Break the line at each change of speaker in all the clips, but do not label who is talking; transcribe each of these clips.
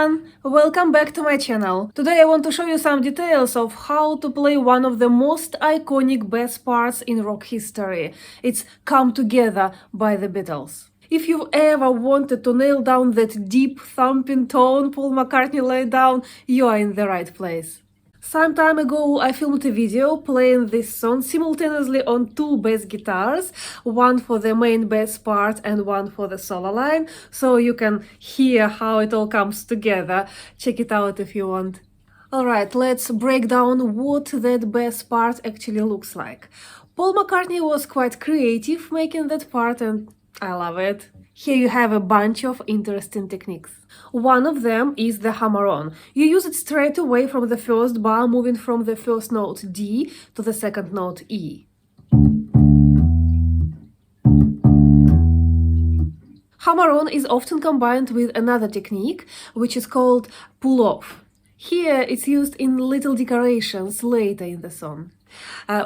everyone! Welcome back to my channel. Today I want to show you some details of how to play one of the most iconic bass parts in rock history. It's Come Together by the Beatles. If you've ever wanted to nail down that deep thumping tone Paul McCartney laid down, you are in the right place. Some time ago, I filmed a video playing this song simultaneously on two bass guitars, one for the main bass part and one for the solo line, so you can hear how it all comes together. Check it out if you want. Alright, let's break down what that bass part actually looks like. Paul McCartney was quite creative making that part and I love it. Here you have a bunch of interesting techniques. One of them is the hammer-on. You use it straight away from the first bar, moving from the first note D to the second note E. Hammer-on is often combined with another technique, which is called pull-off. Here it's used in little decorations later in the song.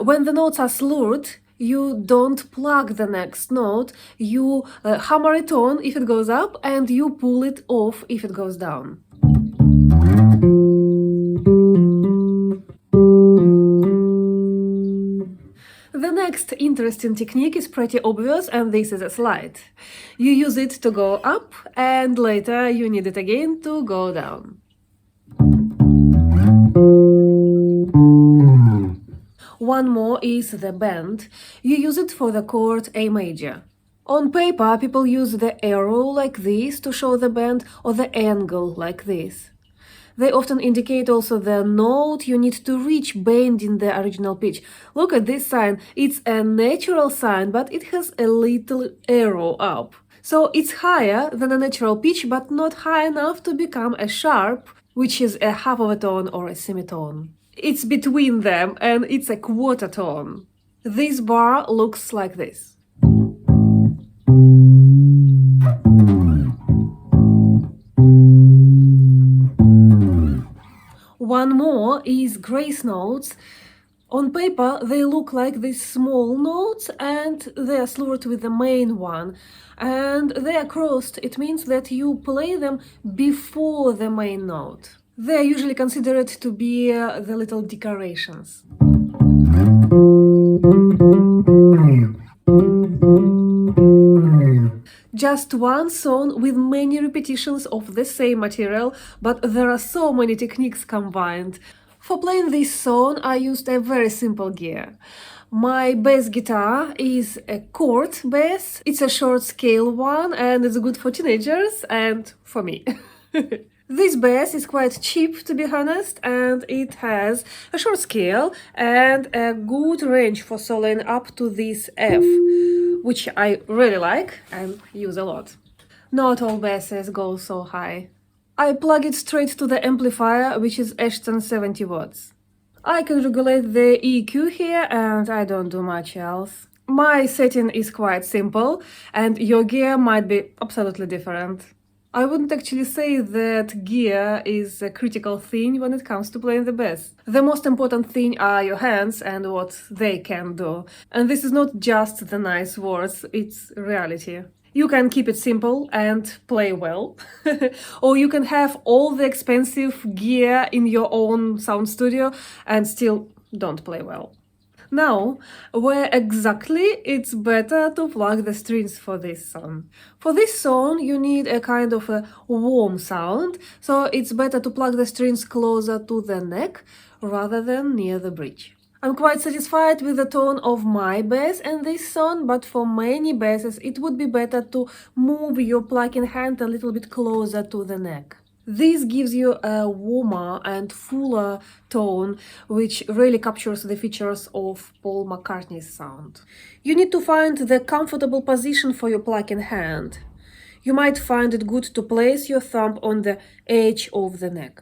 When the notes are slurred, you don't pluck the next note, you hammer it on if it goes up and you pull it off if it goes down. The next interesting technique is pretty obvious, and this is a slide. You use it to go up and later you need it again to go down. One more is the bend. You use it for the chord A major. On paper, people use the arrow like this to show the bend or the angle like this. They often indicate also the note you need to reach bending the original pitch. Look at this sign. It's a natural sign, but it has a little arrow up. So it's higher than a natural pitch, but not high enough to become a sharp, which is a half of a tone or a semitone. It's between them and it's a quarter tone. This bar looks like this. One more is grace notes. On paper, they look like these small notes and they are slurred with the main one. And they are crossed. It means that you play them before the main note. They are usually considered to be the little decorations. Just one song with many repetitions of the same material, but there are so many techniques combined. For playing this song, I used a very simple gear. My bass guitar is a chord bass. It's a short scale one and it's good for teenagers and for me. This bass is quite cheap, to be honest, and it has a short scale and a good range for soloing up to this F, which I really like and use a lot. Not all basses go so high. I plug it straight to the amplifier, which is Ashton 70 watts. I can regulate the EQ here and I don't do much else. My setting is quite simple and your gear might be absolutely different. I wouldn't actually say that gear is a critical thing when it comes to playing the bass. The most important thing are your hands and what they can do. And this is not just the nice words, it's reality. You can keep it simple and play well, or you can have all the expensive gear in your own sound studio and still don't play well. Now, where exactly it's better to plug the strings for this song? For this song, you need a kind of a warm sound, so it's better to plug the strings closer to the neck rather than near the bridge. I'm quite satisfied with the tone of my bass in this song, but for many basses it would be better to move your plucking hand a little bit closer to the neck. This gives you a warmer and fuller tone, which really captures the features of Paul McCartney's sound. You need to find the comfortable position for your plucking hand. You might find it good to place your thumb on the edge of the neck.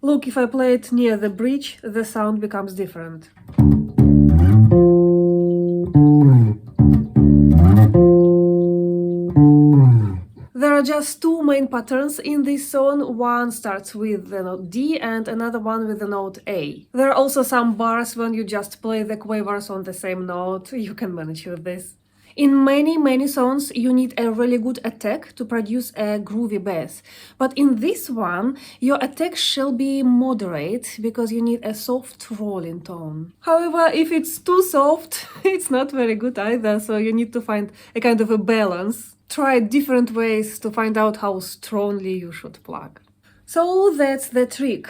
Look, if I play it near the bridge, the sound becomes different. There are just two main patterns in this song. One starts with the note D and another one with the note A. There are also some bars when you just play the quavers on the same note. You can manage with this. In many songs, you need a really good attack to produce a groovy bass. But in this one, your attack shall be moderate because you need a soft rolling tone. However, if it's too soft, it's not very good either, so you need to find a kind of a balance. Try different ways to find out how strongly you should pluck. So that's the trick.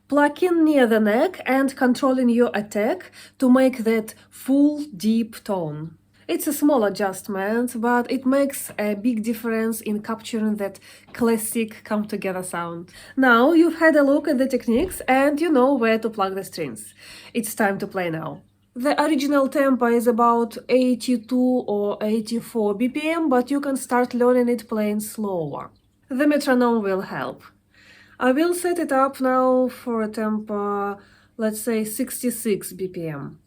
Plucking near the neck and controlling your attack to make that full deep tone. It's a small adjustment, but it makes a big difference in capturing that classic come-together sound. Now you've had a look at the techniques and you know where to plug the strings. It's time to play now. The original tempo is about 82 or 84 BPM, but you can start learning it playing slower. The metronome will help. I will set it up now for a tempo, let's say 66 BPM.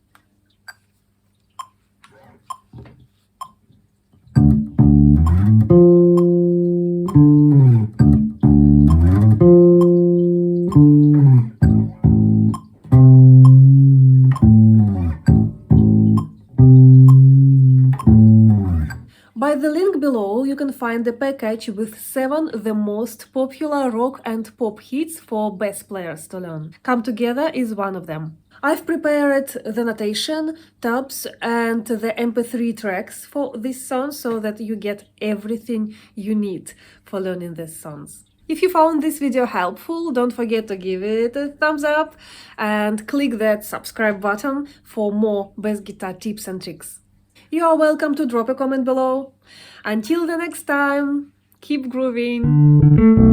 By the link below, you can find the package with 7 the most popular rock and pop hits for bass players to learn. Come Together is one of them. I've prepared the notation, tabs and the MP3 tracks for this song so that you get everything you need for learning these songs. If you found this video helpful, don't forget to give it a thumbs up and click that subscribe button for more bass guitar tips and tricks. You are welcome to drop a comment below. Until the next time, keep grooving!